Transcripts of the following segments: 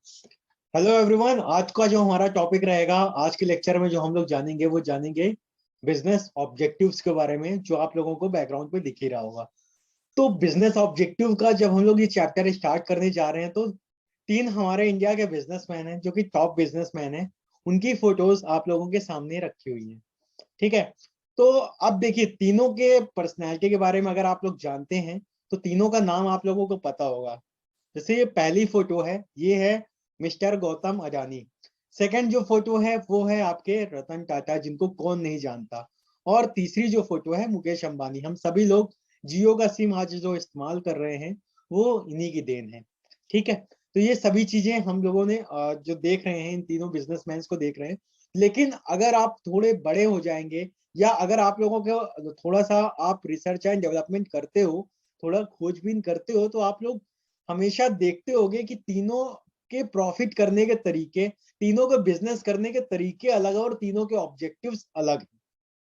Hello everyone, आज का जो हमारा टॉपिक रहेगा, आज के लेक्चर में जो हम लोग जानेंगे वो जानेंगे बिजनेस ऑब्जेक्टिव्स के बारे में, जो आप लोगों को बैकग्राउंड पे दिख ही रहा होगा। तो बिजनेस ऑब्जेक्टिव का जब हम लोग ये चैप्टर स्टार्ट करने जा रहे हैं, तो तीन हमारे इंडिया के बिजनेसमैन हैं जो कि टॉप बिजनेसमैन हैं। उनकी फोटोज आप लोगों के सामने रखी हुई हैं। ठीक है। तो अब देखिए, तीनों के पर्सनैलिटी के बारे में अगर आप लोग जानते हैं तो तीनों का नाम आप लोगों को पता होगा। जैसे ये पहली फोटो है, ये है मिस्टर गौतम अडानी। सेकंड जो फोटो है वो है आपके रतन टाटा, जिनको कौन नहीं जानता। और तीसरी जो फोटो है मुकेश अंबानी। हम सभी लोग जियो का सिम आज जो इस्तेमाल कर रहे हैं वो इन्हीं की देन है। ठीक है। तो ये सभी चीजें हम लोगों ने जो देख रहे हैं, इन तीनों बिजनेसमैन को देख रहे हैं। लेकिन अगर आप थोड़े बड़े हो जाएंगे, या अगर आप लोगों को थोड़ा सा आप रिसर्च एंड डेवलपमेंट करते हो, थोड़ा खोजबीन करते हो, तो आप लोग हमेशा देखते होगे कि तीनों के प्रॉफिट करने के तरीके, तीनों के बिजनेस करने के तरीके अलग है और तीनों के ऑब्जेक्टिव्स अलग हैं।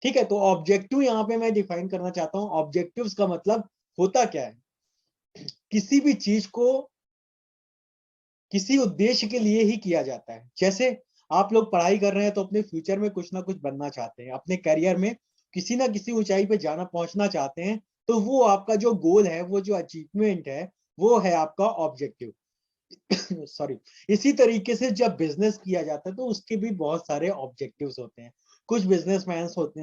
ठीक है। तो ऑब्जेक्टिव यहाँ पे मैं डिफाइन करना चाहता हूँ। ऑब्जेक्टिव्स का मतलब होता क्या है? किसी भी चीज को किसी उद्देश्य के लिए ही किया जाता है। जैसे आप लोग पढ़ाई कर रहे हैं तो अपने फ्यूचर में कुछ ना कुछ बनना चाहते हैं, अपने करियर में किसी ना किसी ऊंचाई पे जाना पहुंचना चाहते हैं। तो वो आपका जो गोल है, वो जो अचीवमेंट है, वो है आपका ऑब्जेक्टिव। सॉरी। इसी तरीके से जब बिजनेस किया जाता है तो उसके भी बहुत सारे ऑब्जेक्टिव्स होते हैं। कुछ बिजनेसमैन होते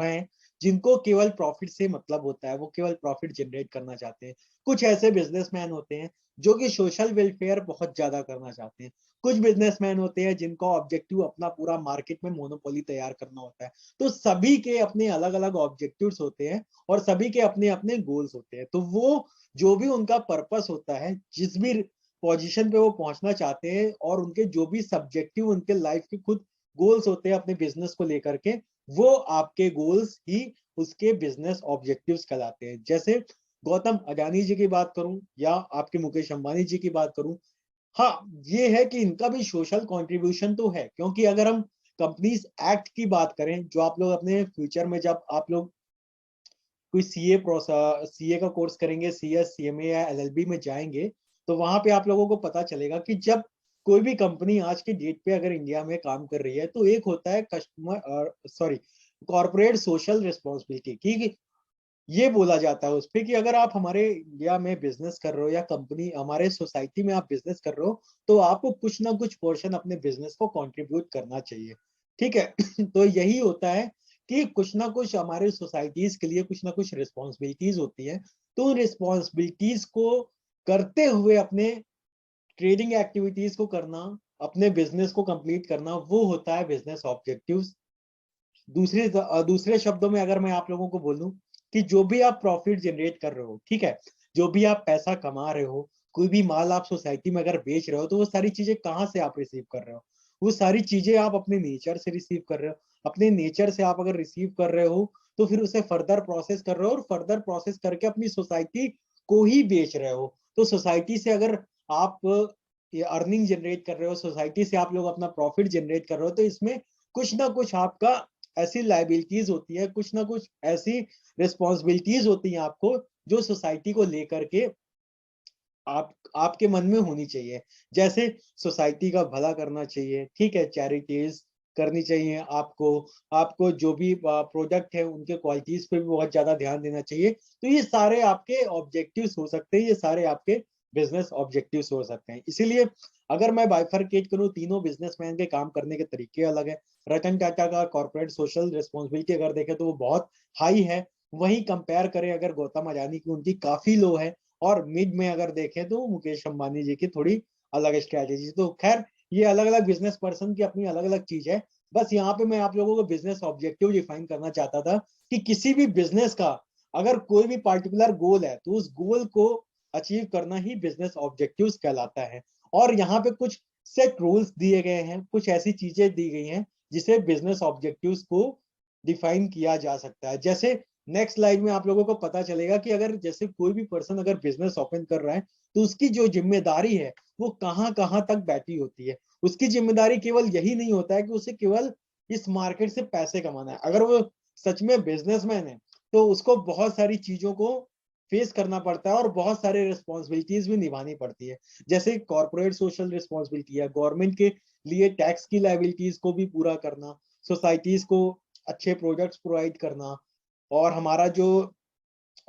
हैं जिनको केवल प्रॉफिट से मतलब होता है, वो केवल प्रॉफिट जनरेट करना चाहते हैं। कुछ ऐसे बिजनेसमैन होते हैं जो कि सोशल वेलफेयर बहुत ज्यादा करना चाहते हैं। कुछ बिजनेसमैन होते हैं जिनका ऑब्जेक्टिव अपना पूरा मार्केट में मोनोपोली तैयार करना होता है। तो सभी के अपने अलग अलग ऑब्जेक्टिव्स होते हैं और सभी के अपने अपने गोल्स होते हैं। तो वो जो भी उनका पर्पस होता है, जिस भी पोजीशन पे वो पहुंचना चाहते हैं, और उनके जो भी सब्जेक्टिव उनके लाइफ के खुद गोल्स होते हैं अपने बिजनेस को लेकर के, वो आपके गोल्स ही उसके बिजनेस ऑब्जेक्टिव्स कहलाते हैं। जैसे गौतम अडानी जी की बात करूं या आपके मुकेश अंबानी जी की बात करूं, हाँ, ये है कि इनका भी सोशल कंट्रीब्यूशन तो है। क्योंकि अगर हम कंपनीज एक्ट की बात करें, जो आप लोग अपने फ्यूचर में जब आप लोग कोई सीए का कोर्स करेंगे, सीएस सीएमए या एलएलबी में जाएंगे, तो वहां पे आप लोगों को पता चलेगा कि जब कोई भी कंपनी आज के डेट पे अगर इंडिया में काम कर रही है, तो एक होता है customer sorry corporate social responsibility की। ये बोला जाता है उस पे कि अगर आप हमारे इंडिया में बिजनेस कर रहे हो या कंपनी हमारे सोसाइटी में आप बिजनेस कर रहे हो, तो आपको कुछ ना कुछ पोर्शन अपने बिजनेस को कंट्रीब्यूट करना चाहिए। ठीक है। तो यही होता है कि कुछ ना कुछ हमारे सोसाइटीज के लिए कुछ ना कुछ रिस्पॉन्सिबिलिटीज होती है। तो उन रिस्पॉन्सिबिलिटीज को करते हुए अपने ट्रेडिंग एक्टिविटीज को करना, अपने बिजनेस को कंप्लीट करना, वो होता है बिजनेस ऑब्जेक्टिव्स। दूसरे शब्दों में अगर मैं आप लोगों को बोलूं कि जो भी आप प्रॉफिट जनरेट कर रहे हो, ठीक है, जो भी आप पैसा कमा रहे हो, कोई भी माल आप सोसाइटी में अगर बेच रहे हो, तो वो सारी चीजें कहाँ से आप रिसीव कर रहे हो? वो सारी चीजें आप अपने नेचर से रिसीव कर रहे हो। अपने नेचर से आप अगर रिसीव कर रहे हो तो फिर उसे फर्दर प्रोसेस कर रहे हो, और फर्दर प्रोसेस करके अपनी सोसाइटी को ही बेच रहे हो। तो सोसाइटी से अगर आप ये अर्निंग जनरेट कर रहे हो, सोसाइटी से आप लोग अपना प्रॉफिट जनरेट कर रहे हो, तो इसमें कुछ ना कुछ आपका ऐसी लाइबिलिटीज होती है, कुछ ना कुछ ऐसी रिस्पॉन्सिबिलिटीज होती हैं आपको, जो सोसाइटी को लेकर के आपके मन में होनी चाहिए। जैसे सोसाइटी का भला करना चाहिए, ठीक है, चैरिटीज करनी चाहिए आपको, आपको जो भी प्रोडक्ट है उनके क्वालिटीज पे भी बहुत ज्यादा ध्यान देना चाहिए। तो ये सारे आपके ऑब्जेक्टिव्स हो सकते हैं, ये सारे आपके बिजनेस ऑब्जेक्टिव्स हो सकते हैं। इसीलिए अगर मैं बाइफरकेट करूं, तीनों बिजनेसमैन के काम करने के तरीके अलग है। रतन टाटा का कॉर्पोरेट सोशल रिस्पॉन्सिबिलिटी अगर देखें तो वो बहुत हाई है। वहीं कंपेयर करें अगर गौतम अडानी की, उनकी काफी लो है। और मिड में अगर देखें तो मुकेश अंबानी जी की थोड़ी अलग स्ट्रैटेजी। तो खैर, ये अलग अलग बिजनेस पर्सन की अपनी अलग अलग चीज है। बस यहाँ पे मैं आप लोगों को बिजनेस ऑब्जेक्टिव डिफाइन करना चाहता था कि किसी भी बिजनेस का अगर कोई भी पार्टिकुलर गोल है, तो उस गोल को अचीव करना ही बिजनेस ऑब्जेक्टिव्स कहलाता है। और यहाँ पे कुछ सेट रूल्स दिए गए हैं, कुछ ऐसी चीजें दी गई हैं जिसे बिजनेस ऑब्जेक्टिव्स को डिफाइन किया जा सकता है। जैसे नेक्स्ट स्लाइड में आप लोगों को पता चलेगा कि अगर जैसे कोई भी पर्सन अगर बिजनेस ओपन कर रहा है, तो उसकी जो जिम्मेदारी है वो कहाँ कहाँ तक बैठी होती है। उसकी जिम्मेदारी केवल यही नहीं होता है कि उसे केवल इस मार्केट से पैसे कमाना है। अगर वो सच में बिजनेसमैन है, तो उसको बहुत सारी चीजों को फेस करना पड़ता है और बहुत सारे रिस्पॉन्सिबिलिटीज भी निभानी पड़ती है, जैसे कॉर्पोरेट सोशल रिस्पॉन्सिबिलिटी है, गवर्नमेंट के लिए टैक्स की लायबिलिटीज को भी पूरा करना, सोसाइटीज को अच्छे प्रोडक्ट्स प्रोवाइड करना, और हमारा जो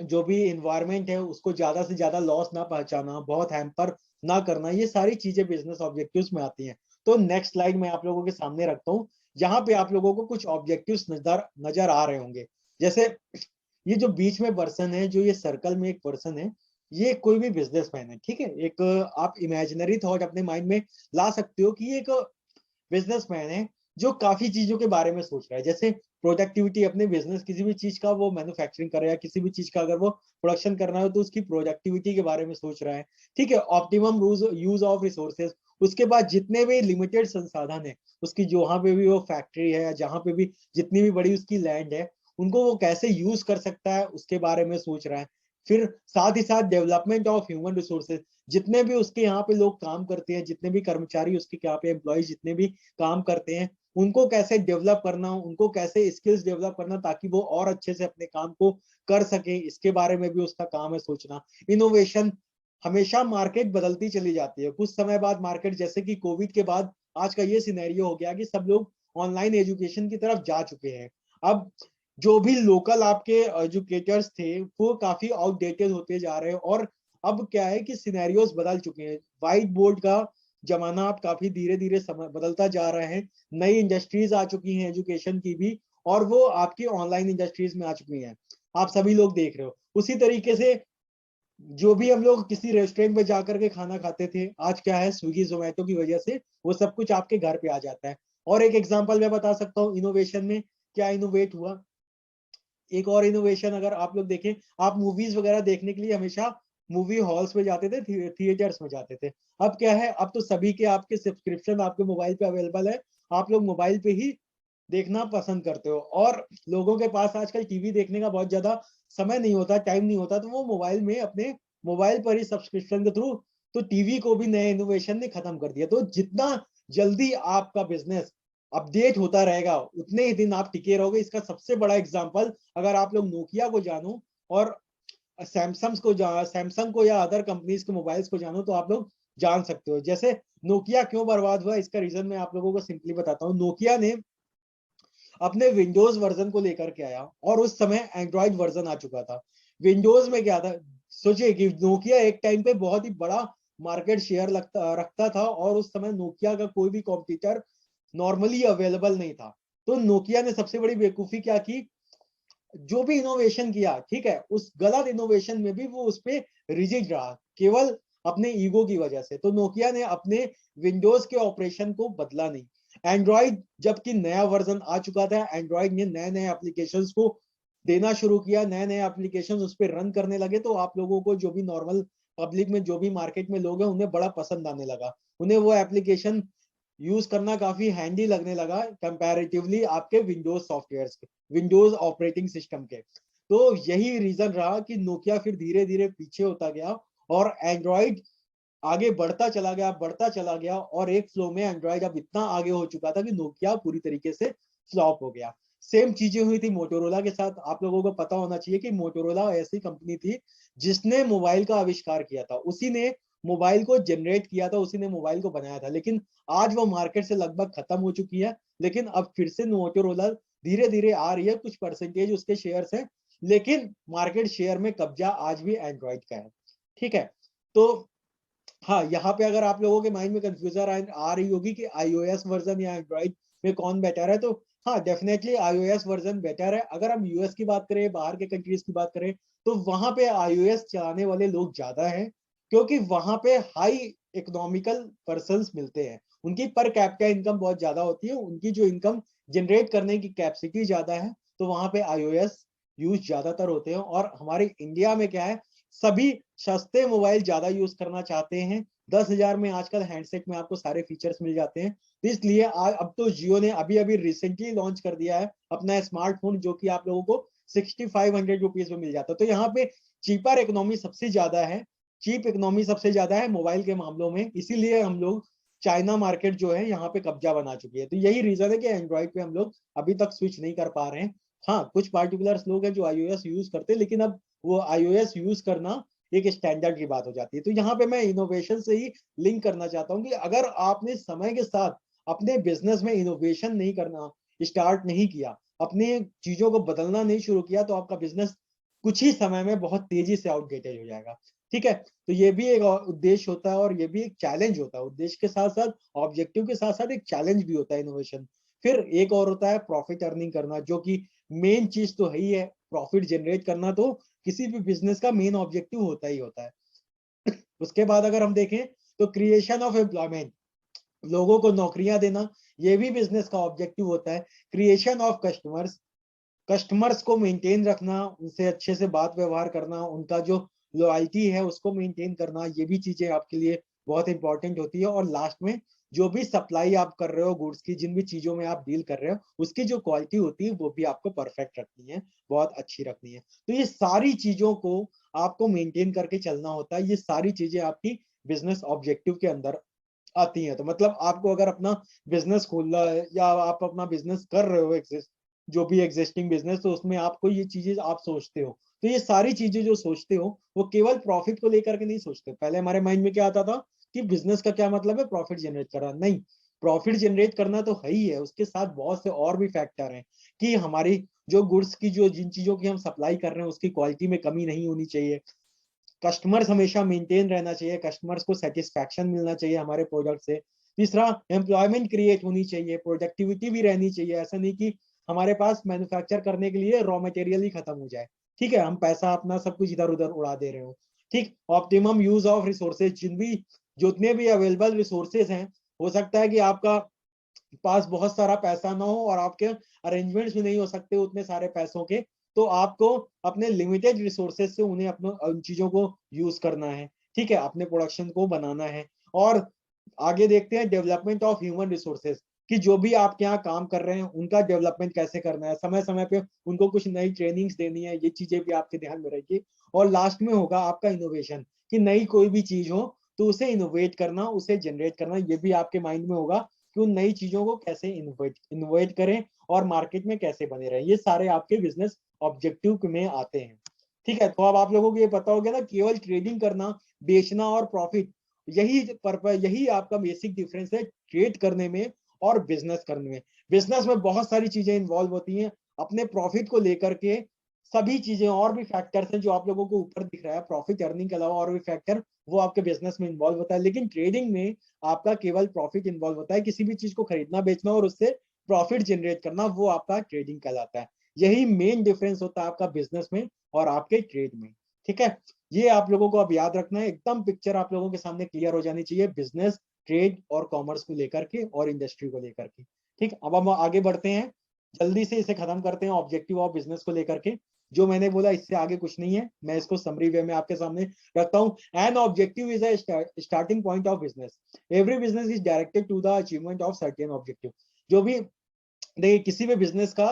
जो भी इन्वायरमेंट है उसको ज्यादा से ज्यादा लॉस ना पहुंचाना, बहुत हैम्पर ना करना, ये सारी चीजें बिजनेस ऑब्जेक्टिव्स में आती हैं। तो नेक्स्ट स्लाइड मैं आप लोगों के सामने रखता हूँ, जहां पे आप लोगों को कुछ ऑब्जेक्टिव्स नजर नजर आ रहे होंगे। जैसे ये जो बीच में पर्सन है, जो ये सर्कल में एक पर्सन है, ये कोई भी बिजनेसमैन है, ठीक है। एक आप इमेजिनरी थॉट अपने माइंड में ला सकते हो कि ये एक बिजनेसमैन है जो काफी चीजों के बारे में सोच रहा है, जैसे प्रोडक्टिविटी, अपने बिजनेस किसी भी चीज का वो मैन्युफैक्चरिंग कर रहा है, किसी भी चीज का अगर वो प्रोडक्शन करना हो तो उसकी प्रोडक्टिविटी के बारे में सोच रहा है, ठीक है। ऑप्टिमम यूज ऑफ रिसोर्सेज, उसके बाद जितने भी लिमिटेड संसाधन है उसकी, जहाँ पे भी वो फैक्ट्री है या जहाँ पे भी जितनी भी बड़ी उसकी लैंड है, उनको वो कैसे यूज कर सकता है उसके बारे में सोच रहा है। फिर साथ ही साथ डेवलपमेंट ऑफ ह्यूमन रिसोर्सेज, जितने भी उसके यहाँ पे लोग काम करते हैं, जितने भी कर्मचारी उसके यहाँ पे एम्प्लॉय जितने भी काम करते हैं, उनको कैसे डेवलप करना, उनको कैसे स्किल्स डेवलप करना ताकि वो और अच्छे से अपने काम को कर सके, इसके बारे में भी उसका काम है सोचना। इनोवेशन, हमेशा मार्केट बदलती चली जाती है, कुछ समय बाद मार्केट, जैसे कि कोविड के बाद आज का ये सिनेरियो हो गया कि सब लोग ऑनलाइन एजुकेशन की तरफ जा चुके हैं। अब जो भी लोकल आपके एजुकेटर्स थे वो काफी आउटडेटेड होते जा रहे हैं, और अब क्या है कि सिनेरियोस बदल चुके हैं, व्हाइट बोर्ड का जमाना अब काफी धीरे धीरे समय बदलता जा रहा है, नई इंडस्ट्रीज आ चुकी हैं एजुकेशन की भी, और वो आपकी ऑनलाइन इंडस्ट्रीज में आ चुकी हैं, आप सभी लोग देख रहे हो। उसी तरीके से जो भी हम लोग किसी रेस्टोरेंट में जाकर के खाना खाते थे, आज क्या है, स्विगी जोमेटो की वजह से वो सब कुछ आपके घर पे आ जाता है। और एक एग्जांपल मैं बता सकता हूँ इनोवेशन में क्या इनोवेट हुआ। एक और इनोवेशन अगर आप लोग देखें, आप मूवीज वगैरह देखने के लिए हमेशा मूवी हॉल्स में जाते थे, थिएटर्स में जाते थे। अब क्या है, अब तो सभी के आपके सब्सक्रिप्शन आपके मोबाइल पे अवेलेबल है, आप लोग मोबाइल पे ही देखना पसंद करते हो, और लोगों के पास आजकल टीवी देखने का बहुत ज्यादा समय नहीं होता, टाइम नहीं होता, तो वो मोबाइल में अपने मोबाइल पर ही सब्सक्रिप्शन के थ्रू, तो टीवी को भी नए इनोवेशन ने खत्म कर दिया। तो जितना जल्दी आपका बिजनेस अपडेट होता रहेगा उतने ही दिन आप टिके रहोगे। इसका सबसे बड़ा एग्जांपल, अगर आप लोग नोकिया को जानो और सैमसंग को या अदर कंपनीज के मोबाइल्स को जानो तो आप लोग जान सकते हो। जैसे नोकिया क्यों बर्बाद हुआ, इसका रीजन मैं आप लोगों को सिंपली बताता हूँ। नोकिया ने अपने विंडोज वर्जन को लेकर के आया और उस समय एंड्रॉइड वर्जन आ चुका था। विंडोज में क्या था, सोचिए कि नोकिया एक टाइम पे बहुत ही बड़ा मार्केट शेयर रखता था, और उस समय नोकिया का कोई भी कॉम्पिटिटर नॉर्मली अवेलेबल नहीं था। तो नोकिया ने सबसे बड़ी बेवकूफी क्या की, जो भी इनोवेशन किया, ठीक है, उस गलत इनोवेशन में भी वो उस पर रिजिड रहा, केवल अपने ईगो की वजह से। तो नोकिया ने अपने विंडोज के ऑपरेशन को बदला नहीं। एंड्रॉइड जबकि नया वर्जन आ चुका था, एंड्रॉइड ने नए नए एप्लीकेशंस को देना शुरू किया, नए नए एप्लीकेशन उस पर रन करने लगे, तो आप लोगों को जो भी नॉर्मल पब्लिक में जो भी मार्केट में लोग हैं उन्हें बड़ा पसंद आने लगा, उन्हें वो एप्लीकेशन यूज करना काफी हैंडी लगने लगा कंपैरेटिवली आपके विंडोज सॉफ्टवेयर के, विंडोज ऑपरेटिंग सिस्टम के। तो यही रीजन रहा कि नोकिया फिर धीरे धीरे पीछे होता गया और एंड्रॉइड आगे बढ़ता चला गया, और एक फ्लो में एंड्रॉइड अब इतना आगे हो चुका था कि नोकिया पूरी तरीके से फ्लॉप हो गया। सेम चीजें हुई थी मोटोरोला के साथ। आप लोगों को पता होना चाहिए कि मोटोरोला ऐसी कंपनी थी जिसने मोबाइल का आविष्कार किया था, उसी ने मोबाइल को जनरेट किया था, उसी ने मोबाइल को बनाया था, लेकिन आज वो मार्केट से लगभग खत्म हो चुकी है। लेकिन अब फिर से मोटोरोला धीरे धीरे आ रही है, कुछ परसेंटेज उसके शेयर है, लेकिन मार्केट शेयर में कब्जा आज भी एंड्रॉइड का है, ठीक है। तो हाँ, यहाँ पे अगर आप लोगों के माइंड में कंफ्यूजन आ रही होगी कि iOS वर्जन या एंड्रॉइड में कौन बेटर है, तो हाँ, डेफिनेटली iOS वर्जन बेटर है। अगर हम यूएस की बात करें, बाहर के कंट्रीज की बात करें, तो वहां पे iOS चलाने वाले लोग ज्यादा हैं, क्योंकि वहां पे हाई इकोनॉमिकल पर्सन मिलते हैं, उनकी पर कैपिटा इनकम बहुत ज्यादा होती है, उनकी जो इनकम जनरेट करने की कैपेसिटी ज्यादा है, तो वहां पे iOS यूज ज्यादातर होते हैं। और हमारे इंडिया में क्या है, सभी सस्ते मोबाइल ज्यादा यूज करना चाहते हैं। 10,000 में आजकल हैंडसेट में आपको सारे फीचर्स मिल जाते हैं, इसलिए अब तो जियो ने अभी अभी रिसेंटली लॉन्च कर दिया है अपना स्मार्टफोन, जो कि आप लोगों को 6,500 रुपीज में मिल जाता है। तो यहाँ पे चीपर इकोनॉमी सबसे ज्यादा है, चीप इकोनॉमी सबसे ज्यादा है मोबाइल के मामलों में, इसीलिए हम लोग चाइना मार्केट जो है यहाँ पे कब्जा बना चुकी है। तो यही रीजन है कि एंड्रॉइड पे हम लोग अभी तक स्विच नहीं कर पा रहे हैं। हाँ, कुछ पार्टिकुलर लोग हैं जो iOS यूज करते हैं, लेकिन अब वो iOS यूज करना एक स्टैंडर्ड की बात हो जाती है। तो यहाँ पे मैं इनोवेशन से ही लिंक करना चाहता हूँ कि अगर आपने समय के साथ अपने बिजनेस में इनोवेशन नहीं करना स्टार्ट नहीं किया, अपने चीजों को बदलना नहीं शुरू किया, तो आपका बिजनेस कुछ ही समय में बहुत तेजी से आउटडेटेड हो जाएगा। ठीक है, तो ये भी एक उद्देश्य होता है और ये भी एक चैलेंज होता है। उद्देश्य के साथ साथ, ऑब्जेक्टिव के साथ साथ एक चैलेंज भी होता है इनोवेशन। फिर एक और होता है प्रॉफिट अर्निंग करना, जो कि मेन चीज तो है ही है। प्रॉफिट जनरेट करना तो किसी भी बिजनेस का मेन ऑब्जेक्टिव होता ही होता है। उसके बाद अगर हम देखें तो क्रिएशन ऑफ एम्प्लॉयमेंट, लोगों को नौकरियां देना, ये भी बिजनेस का ऑब्जेक्टिव होता है। क्रिएशन ऑफ कस्टमर्स, कस्टमर्स को मेंटेन रखना, उनसे अच्छे से बात व्यवहार करना, उनका जो लॉयल्टी है उसको मेंटेन करना, ये भी चीजें आपके लिए बहुत इंपॉर्टेंट होती है। और लास्ट में जो भी सप्लाई आप कर रहे हो गुड्स की, जिन भी चीजों में आप डील कर रहे हो, उसकी जो क्वालिटी होती है वो भी आपको परफेक्ट रखनी है, बहुत अच्छी रखनी है। तो ये सारी चीजों को आपको मेंटेन करके चलना होता है। ये सारी चीजें आपकी बिजनेस ऑब्जेक्टिव के अंदर आती हैं। तो मतलब आपको अगर अपना बिजनेस खोलना है या आप अपना बिजनेस कर रहे हो, एग्जिस्ट जो भी एग्जिस्टिंग बिजनेस, तो उसमें आपको ये चीजें आप सोचते हो, तो ये सारी चीजें जो सोचते हो वो केवल प्रॉफिट को लेकर के नहीं सोचते। पहले हमारे माइंड में क्या आता था कि बिजनेस का क्या मतलब है, प्रॉफिट जनरेट करना। नहीं, प्रॉफिट जनरेट करना तो है ही है, उसके साथ बहुत से और भी फैक्टर हैं कि हमारी जो गुड्स की, जो जिन चीजों की हम सप्लाई कर रहे हैं उसकी क्वालिटी में कमी नहीं होनी चाहिए। कस्टमर्स हमेशा मेंटेन रहना चाहिए, कस्टमर्स को सेटिस्फैक्शन मिलना चाहिए हमारे प्रोडक्ट से। तीसरा, एम्प्लॉयमेंट क्रिएट होनी चाहिए, प्रोडक्टिविटी भी रहनी चाहिए। ऐसा नहीं कि हमारे पास मैन्युफैक्चर करने के लिए रॉ मटेरियल ही खत्म हो जाए, ठीक है, हम पैसा अपना सब कुछ इधर उधर उड़ा दे रहे हो। ठीक, ऑप्टिमम यूज ऑफ रिसोर्सेज, जितने भी अवेलेबल रिसोर्सेज हैं, हो सकता है कि आपका पास बहुत सारा पैसा ना हो और आपके अरेंजमेंट्स भी नहीं हो सकते उतने सारे पैसों के, तो आपको अपने लिमिटेड रिसोर्सेज से उन्हें अपने उन चीजों को यूज करना है। ठीक है, अपने प्रोडक्शन को बनाना है। और आगे देखते हैं डेवलपमेंट ऑफ ह्यूमन रिसोर्सेज, कि जो भी आपके यहाँ काम कर रहे हैं उनका डेवलपमेंट कैसे करना है, समय समय पे उनको कुछ नई ट्रेनिंग्स देनी है, ये चीजें भी आपके ध्यान में रहेगी। और लास्ट में होगा आपका इनोवेशन, कि नई कोई भी चीज हो तो उसे इनोवेट करना, उसे जनरेट करना, ये भी आपके माइंड में होगा कि उन नई चीजों को कैसे इनोवेट करें और मार्केट में कैसे बने रहें। ये सारे आपके बिजनेस ऑब्जेक्टिव में आते हैं। ठीक है, तो अब आप लोगों को ये पता हो गया ना, केवल ट्रेडिंग करना, बेचना और प्रॉफिट, यही पर्पज, यही आपका बेसिक डिफरेंस है ट्रेड करने में और बिजनेस करने में। बिजनेस में बहुत सारी चीजें इन्वॉल्व होती हैं, अपने प्रॉफिट को लेकर के सभी चीजें, और भी फैक्टर्स हैं जो आप लोगों को ऊपर दिख रहा है, प्रॉफिट अर्निंग के अलावा और भी फैक्टर वो आपके बिजनेस में इन्वॉल्व होता है। लेकिन ट्रेडिंग में आपका केवल प्रॉफिट इन्वॉल्व होता है, किसी भी चीज को खरीदना बेचना और उससे प्रॉफिट जनरेट करना, वो आपका ट्रेडिंग कहलाता है। यही मेन डिफरेंस होता है आपका बिजनेस में और आपके ट्रेड में। ठीक है, ये आप लोगों को अब याद रखना है, एकदम पिक्चर आप लोगों के सामने क्लियर हो जानी चाहिए बिजनेस, ट्रेड और कॉमर्स को लेकर के और इंडस्ट्री को लेकर के। ठीक, अब हम आगे बढ़ते हैं, जल्दी से इसे खत्म करते हैं ऑब्जेक्टिव ऑफ बिजनेस को लेकर के। जो मैंने बोला इससे आगे कुछ नहीं है, मैं इसको समरी वे में आपके सामने रखता हूँ। An objective is a starting point of business, every business is directed to the achievement of certain objective. जो भी, देखिए, किसी भी बिजनेस का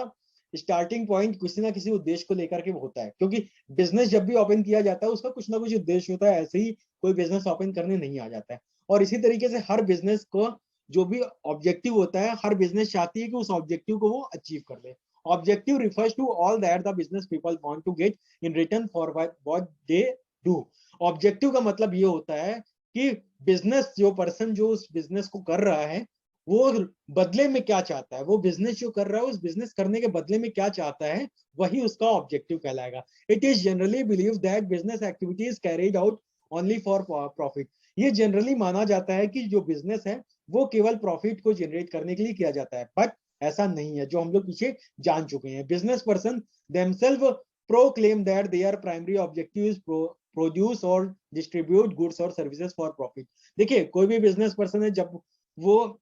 स्टार्टिंग पॉइंट किसी ना किसी उद्देश्य को लेकर के होता है, क्योंकि बिजनेस जब भी ओपन किया जाता है उसका कुछ ना कुछ उद्देश्य होता है, ऐसे ही कोई बिजनेस ओपन करने नहीं आ जाता है। और इसी तरीके से हर बिजनेस को जो भी ऑब्जेक्टिव होता है, हर बिजनेस चाहती है कि उस ऑब्जेक्टिव को वो अचीव कर ले। Objective refers to all that the business people want to get in return for what they do. Objective का मतलब ये होता है कि बिजनेस, जो पर्सन जो उस बिजनेस को कर रहा है, वो बदले में क्या चाहता है, वो बिजनेस जो कर रहा है उस बिजनेस करने के बदले में क्या चाहता है, वही उसका ऑब्जेक्टिव कहलाएगा। It is generally believe that business activity is carried out only for profit. ये जनरली माना जाता है कि जो बिजनेस है वो केवल प्रॉफिट को जनरेट करने के लिए किया जाता है, बट ऐसा नहीं है, जो हम लोग पीछे जान चुके हैं। Business person themselves proclaim that their primary objective is produce और डिस्ट्रीब्यूट गुड्स और सर्विसेज फॉर प्रॉफिट। देखिए, कोई भी बिजनेस पर्सन है, जब वो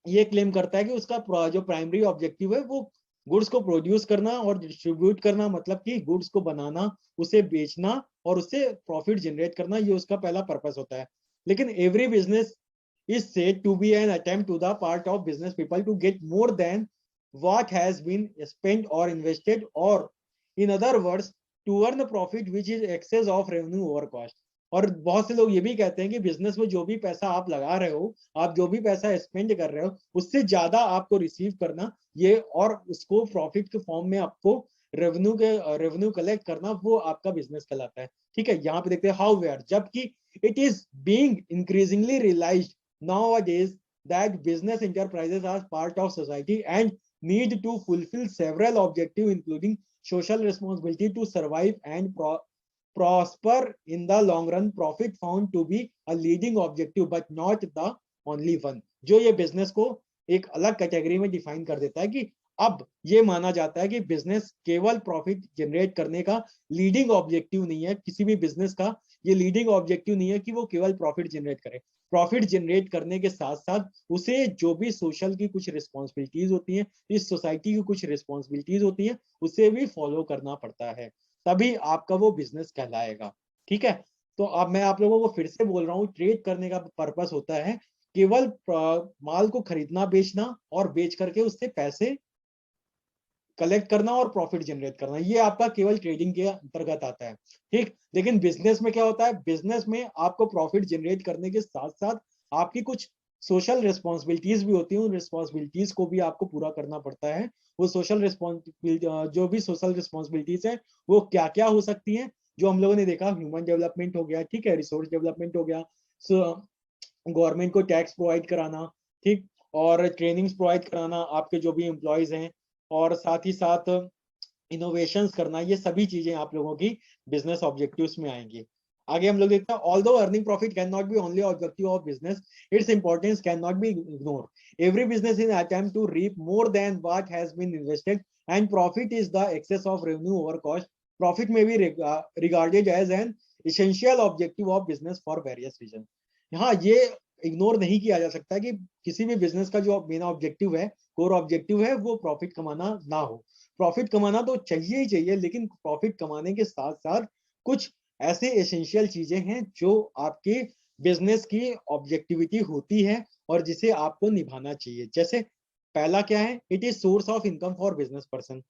ये क्लेम करता है कि उसका जो प्राइमरी ऑब्जेक्टिव है वो गुड्स को प्रोड्यूस करना और डिस्ट्रीब्यूट करना, मतलब कि गुड्स को बनाना, उसे बेचना और उससे प्रॉफिट जनरेट करना, ये उसका पहला पर्पस होता है। लेकिन every business is said to be an attempt to the part of business people to get more than what has been spent or invested, or in other words to earn a profit which is excess of revenue over cost। और बहुत से लोग ये भी कहते हैं कि business में जो भी पैसा आप लगा रहे हो, आप जो भी पैसा स्पेंड कर रहे हो, उससे ज्यादा आपको रिसीव करना, ये और उसको प्रॉफिट के फॉर्म में आपको रेवेन्यू कलेक्ट करना, वो आपका बिजनेस कहलाता है। ठीक है, यहाँ पे देखते हैं हाउ वेयर, जबकि it is being increasingly realised nowadays that business enterprises are part of society and need to fulfill several objectives including social responsibility to survive and prosper in the long run. Profit found to be a leading objective but not the only one। जो ये business को एक अलग category में define कर देता है कि अब ये माना जाता है कि बिजनेस केवल प्रॉफिट जनरेट करने का लीडिंग ऑब्जेक्टिव नहीं है। किसी भी बिजनेस का ये लीडिंग ऑब्जेक्टिव नहीं है कि वो केवल प्रॉफिट जनरेट करे। प्रॉफिट जनरेट करने के साथ साथ उसे जो भी सोशल की कुछ रिस्पॉन्सिबिलिटीज होती हैं, इस सोसाइटी की कुछ रिस्पॉन्सिबिलिटीज होती हैं, उसे भी फॉलो करना पड़ता है, तभी आपका वो बिजनेस कहलाएगा। ठीक है, तो अब मैं आप लोगों को फिर से बोल रहा हूँ, ट्रेड करने का पर्पस होता है केवल माल को खरीदना बेचना और बेच करके उससे पैसे कलेक्ट करना और प्रॉफिट जनरेट करना, ये आपका केवल ट्रेडिंग के अंतर्गत आता है। ठीक, लेकिन बिजनेस में क्या होता है, बिजनेस में आपको प्रॉफिट जनरेट करने के साथ साथ आपकी कुछ सोशल रिस्पॉन्सिबिलिटीज भी होती हैं, उन रिस्पॉन्सिबिलिटीज को भी आपको पूरा करना पड़ता है। वो सोशल रिस्पॉन्सिबिलिटी, जो भी सोशल रिस्पॉन्सिबिलिटीज है वो क्या क्या हो सकती हैं, जो हम लोगों ने देखा, ह्यूमन डेवलपमेंट हो गया, ठीक है, रिसोर्स डेवलपमेंट हो गया, गवर्नमेंट को टैक्स प्रोवाइड कराना, ठीक, और ट्रेनिंग्स प्रोवाइड कराना आपके जो भी एम्प्लॉयज हैं, और साथ ही साथ इनोवेशंस करना, ये सभी चीजें आप लोगों की बिजनेस ऑब्जेक्टिव्स में आएंगी। आगे हम लोग देखते हैं, although earning profit can not be only objective of business, its importance can not be ignore. Every business in attempt to reap more than what has been invested and profit is the excess of revenue over cost. Profit में भी regarded as an essential objective of business for various reason. यहाँ ये ignore नहीं किया जा सकता कि किसी भी बिजनेस का जो मेन ऑब्जेक्टिव है, कोर ऑब्जेक्टिव है, वो प्रॉफिट कमाना ना हो। प्रॉफिट कमाना तो चाहिए ही चाहिए, लेकिन प्रॉफिट कमाने के साथ साथ कुछ ऐसे एसेंशियल चीजें हैं जो आपके बिजनेस की ऑब्जेक्टिविटी होती है और जिसे आपको निभाना चाहिए। जैसे पहला क्या है, it is source of income for business person.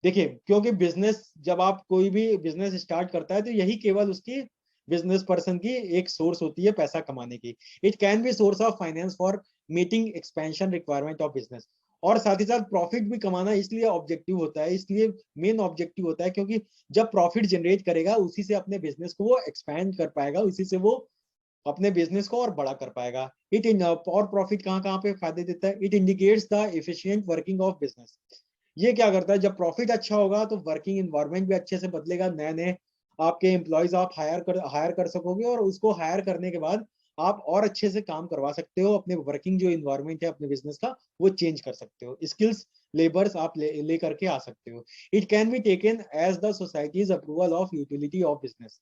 देखिए, क्योंकि बिजनेस, जब आप कोई भी बिजनेस स्टार्ट करता है तो यही केवल उसकी बिजनेस पर्सन की एक सोर्स होती है पैसा कमाने की। It can be source of finance for meeting expansion requirement of business. और साथ ही साथ प्रॉफिट भी कमाना इसलिए ऑब्जेक्टिव होता है, इसलिए मेन ऑब्जेक्टिव होता है क्योंकि जब प्रॉफिट जनरेट करेगा उसी से अपने बिजनेस को वो एक्सपैंड कर पाएगा, उसी से वो अपने बिजनेस को और बड़ा कर पाएगा। इट इन और प्रॉफिट कहाँ कहाँ पे फायदे देता है, it indicates the efficient working of business. ये क्या करता है, जब प्रॉफिट अच्छा होगा तो वर्किंग इन्वायरमेंट भी अच्छे से बदलेगा, नए नए आपके एम्प्लॉयज आप हायर कर सकोगे, और उसको हायर करने के बाद आप और अच्छे से काम करवा सकते हो, अपने वर्किंग जो इन्वायरमेंट है अपने बिजनेस का वो चेंज कर सकते हो, स्किल्स लेबर्स आप ले करके आ सकते हो। It can be taken as the society's approval of utility of business.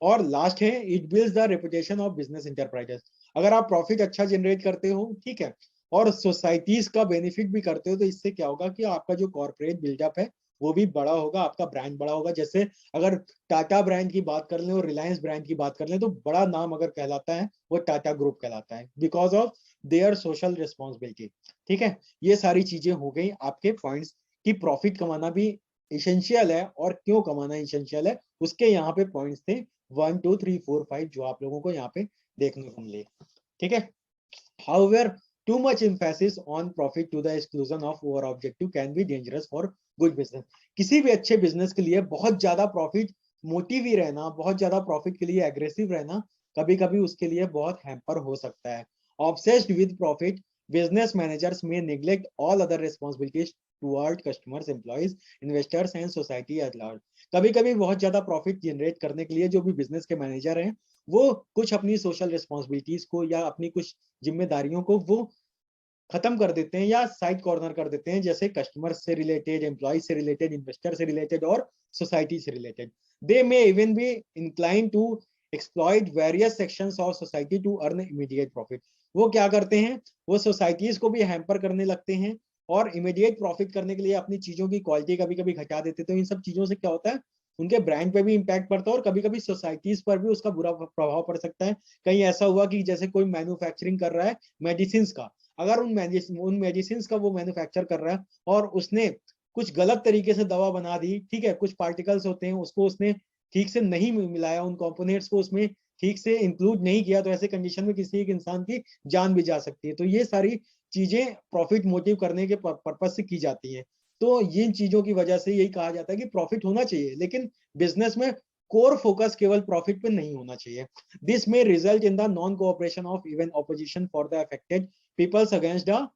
और लास्ट है, it builds the reputation of business enterprises. अगर आप प्रॉफिट अच्छा जनरेट करते हो, ठीक है, और सोसाइटीज का बेनिफिट भी करते हो, तो इससे क्या होगा कि आपका जो कॉर्पोरेट बिल्डअप है वो भी बड़ा होगा, आपका ब्रांड बड़ा होगा। जैसे अगर टाटा ब्रांड की बात कर लें और रिलायंस ब्रांड की बात कर लें, तो बड़ा नाम अगर कहलाता है वो टाटा ग्रुप कहलाता है, because of their social responsibility. ठीक है, ये सारी चीजें हो गई आपके पॉइंट्स कि प्रॉफिट कमाना भी इसेंशियल है, और क्यों कमाना इसेंशियल है उसके यहाँ पे पॉइंट्स थे 1 2 3 4 5 जो आप लोगों को यहाँ पे देखने को मिले। ठीक है, however too much emphasis on profit to the exclusion of our objective can be dangerous for good business। किसी भी अच्छे बिजनेस के लिए बहुत ज्यादा प्रॉफिट मोटिव ही रहना, बहुत ज्यादा प्रॉफिट के लिए एग्रेसिव रहना कभी कभी उसके लिए बहुत हैम्पर हो सकता है। Obsessed with profit business managers may neglect all other responsibilities toward customers, employees, investors and society at large. कभी कभी बहुत ज्यादा प्रॉफिट जनरेट करने के लिए जो भी बिजनेस के मैनेजर हैं वो कुछ अपनी सोशल रिस्पॉन्सिबिलिटीज को या अपनी कुछ जिम्मेदारियों को वो खत्म कर देते हैं या साइड कॉर्नर कर देते हैं, जैसे कस्टमर से रिलेटेड, एम्प्लॉय से रिलेटेड, इन्वेस्टर से रिलेटेड और सोसाइटी से related. They may even be incline to exploit various sections of society to earn immediate profit. वो क्या करते हैं, वो सोसाइटीज को भी हैम्पर करने लगते हैं और इमीडिएट प्रॉफिट करने के लिए अपनी चीजों की क्वालिटी कभी कभी घटा देते। तो इन सब चीजों से क्या होता है, उनके ब्रांड पे भी इम्पैक्ट पड़ता है और कभी कभी सोसाइटीज पर भी उसका बुरा प्रभाव पड़ सकता है। कहीं ऐसा हुआ कि जैसे कोई मैन्युफैक्चरिंग कर रहा है मेडिसिन का, अगर उन मेडिसिन का वो मैन्युफैक्चर कर रहा है और उसने कुछ गलत तरीके से दवा बना दी, ठीक है, कुछ पार्टिकल्स होते हैं उसको उसने ठीक से नहीं मिलाया, उन कंपोनेंट्स को उसमें ठीक से इंक्लूड नहीं किया, तो ऐसे कंडीशन में किसी एक इंसान की जान भी जा सकती है। तो ये सारी चीजें प्रॉफिट मोटिव करने के पर्पज से की जाती है। तो इन चीजों की वजह से यही कहा जाता है कि प्रॉफिट होना चाहिए, लेकिन बिजनेस में कोर फोकस केवल प्रॉफिट पे नहीं होना चाहिए। This may result in the non cooperation of even opposition for the affected peoples against the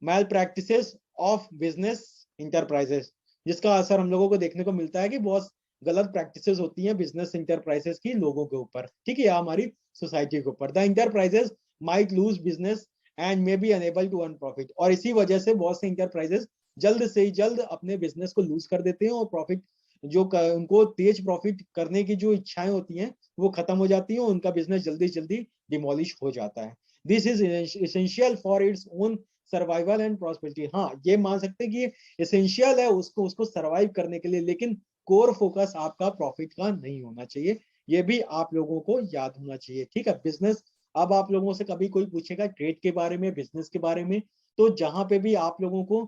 malpractices of business enterprises, जिसका असर हम लोगों को देखने को मिलता है कि बहुत गलत प्रैक्टिसेस होती हैं बिजनेस इंटरप्राइजेस की लोगों के ऊपर, ठीक है, या हमारी सोसाइटी के ऊपर। The enterprises might lose business and may be unable to earn profit, और इसी वजह से बहुत से इंटरप्राइजेस जल्द से ही जल्द अपने बिजनेस को लूज कर देते हैं और प्रॉफिट उनको तेज प्रॉफिट करने की जो इच्छाएं होती हैं वो खत्म हो जाती हैं, उनका बिजनेस जल्दी जल्दी डिमोलिश हो जाता है। This is essential for its own survival and prosperity. हाँ, ये मान सकते हैं कि एसेंशियल है उसको उसको सर्वाइव करने के लिए, लेकिन कोर फोकस आपका प्रॉफिट का नहीं होना चाहिए, ये भी आप लोगों को याद होना चाहिए, ठीक है। बिजनेस, अब आप लोगों से कभी कोई पूछेगा ट्रेड के बारे में, बिजनेस के बारे में, तो जहां पे भी आप लोगों को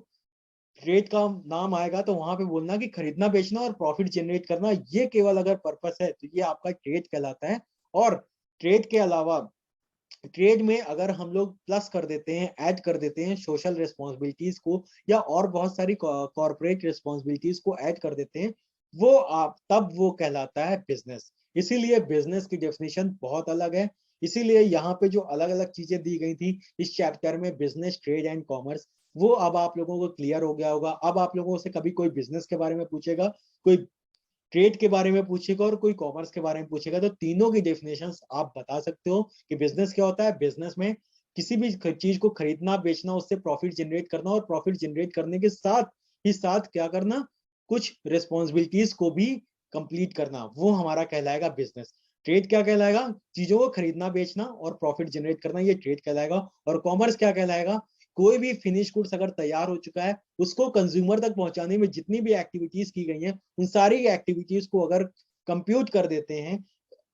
ट्रेड का नाम आएगा तो वहां पे बोलना कि खरीदना बेचना और प्रॉफिट जनरेट करना, ये केवल अगर पर्पस है तो ये आपका ट्रेड कहलाता है। और ट्रेड के अलावा ट्रेड में अगर हम लोग प्लस कर देते हैं, ऐड कर देते हैं सोशल रिस्पॉन्सिबिलिटीज को या और बहुत सारी कॉर्पोरेट रिस्पॉन्सिबिलिटीज को ऐड कर देते हैं, वो आप तब वो कहलाता है बिजनेस। इसीलिए बिजनेस की डेफिनेशन बहुत अलग है। इसीलिए यहाँ पे जो अलग अलग चीजें दी गई थी इस चैप्टर में, बिजनेस, ट्रेड एंड कॉमर्स, वो अब आप लोगों को क्लियर हो गया होगा। अब आप लोगों से कभी कोई बिजनेस के बारे में पूछेगा, कोई ट्रेड के बारे में पूछेगा और कोई कॉमर्स के बारे में पूछेगा, तो तीनों की डेफिनेशंस आप बता सकते हो कि बिजनेस क्या होता है। बिजनेस में किसी भी चीज को खरीदना बेचना, उससे प्रॉफिट जनरेट करना, और प्रॉफिट जनरेट करने के साथ ही साथ क्या करना, कुछ रिस्पॉन्सिबिलिटीज को भी कंप्लीट करना, वो हमारा कहलाएगा बिजनेस। ट्रेड क्या कहलाएगा, चीजों को खरीदना बेचना और प्रॉफिट जनरेट करना, ये ट्रेड कहलाएगा। और कॉमर्स क्या कहलाएगा, कोई भी फिनिश गुड्स अगर तैयार हो चुका है उसको कंज्यूमर तक पहुंचाने में जितनी भी एक्टिविटीज की गई हैं, उन सारी एक्टिविटीज को अगर कंप्यूट कर देते हैं,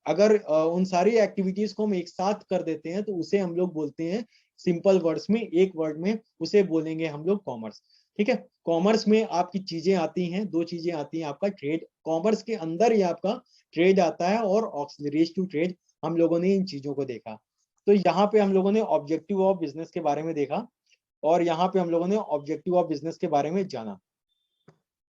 अगर उन सारी एक्टिविटीज को हम एक साथ कर देते हैं, तो उसे हम लोग बोलते हैं, सिंपल वर्ड्स में, एक वर्ड में उसे बोलेंगे हम लोग कॉमर्स, ठीक है। कॉमर्स में आपकी चीजें आती हैं, दो चीजें आती हैं, आपका ट्रेड, कॉमर्स के अंदर ही आपका ट्रेड आता है और ऑक्सिलरीज टू ट्रेड, हम लोगों ने इन चीजों को देखा। तो यहाँ पे हम लोगों ने ऑब्जेक्टिव ऑफ बिजनेस के बारे में देखा और यहाँ पे हम लोगों ने ऑब्जेक्टिव ऑफ बिजनेस के बारे में जाना।